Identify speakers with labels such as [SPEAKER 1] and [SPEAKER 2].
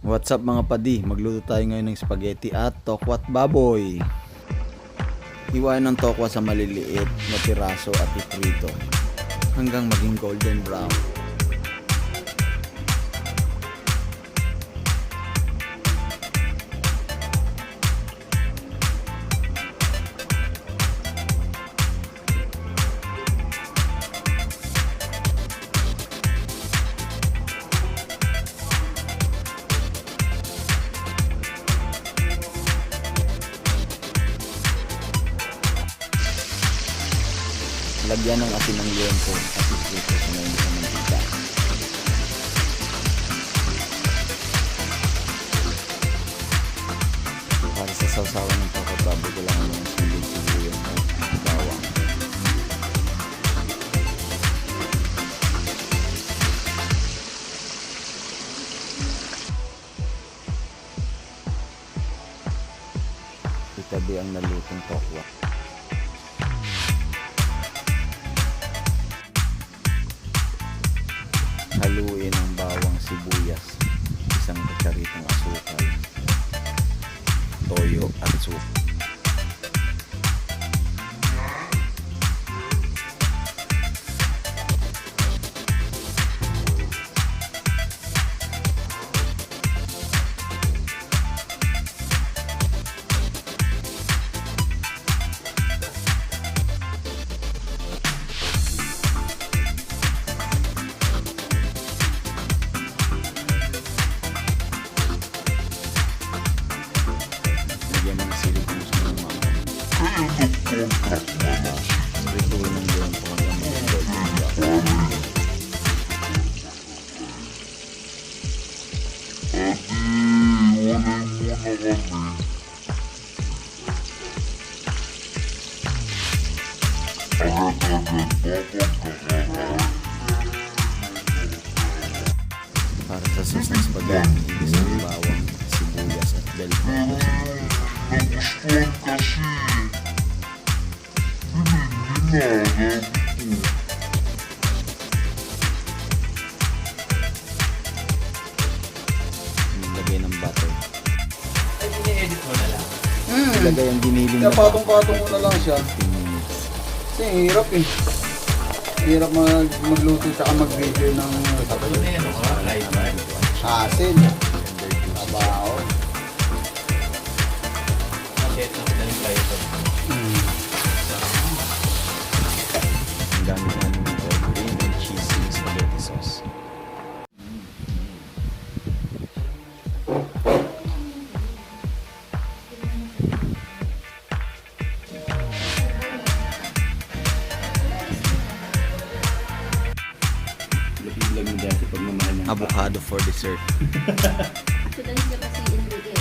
[SPEAKER 1] What's up mga padi? Magluto tayo ngayon ng spaghetti at tokwa't baboy. Hiwain ng tokwa sa maliliit na piraso at iprito hanggang maging golden brown. Lagyan ng asin ng liempo at iprito sa ngayon sa mantika. Para sa sausawan ng tokwa't baboy, kailangan ng sili, sibuyas at bawang. Itabi ang nalutong tokwa. Haluin ang bawang, sibuyas, isang kutsaritong asukal, toyo at suka. Lagyan mo ng sili kung gusto mo naman. Rituin ng doon po hanggang mag-golden brown. Para sa sauce ng spaghetti, ibis ng bawang, sibuyas at bell peppers.
[SPEAKER 2] Nagustuhan kasi.
[SPEAKER 1] Lagay ng butter.
[SPEAKER 3] Ay, ini-edit mo na lang.
[SPEAKER 1] Ilagay ang giniling
[SPEAKER 4] Kaya
[SPEAKER 1] na
[SPEAKER 4] patong-patong mo na lang siya.
[SPEAKER 1] 15 minutes.
[SPEAKER 4] Kasi hirap eh. Hirap magluto tsaka mag-video ng
[SPEAKER 3] Ano na yan, live ba?
[SPEAKER 4] asin. Abaho.
[SPEAKER 3] Set up na yung live.
[SPEAKER 1] Ang gamit namin ng cream and cheesy spaghetti sauce.
[SPEAKER 3] Lag mo dati pag mamahal ng
[SPEAKER 1] Avocado for dessert.
[SPEAKER 5] Sudan siya kasi ingredient.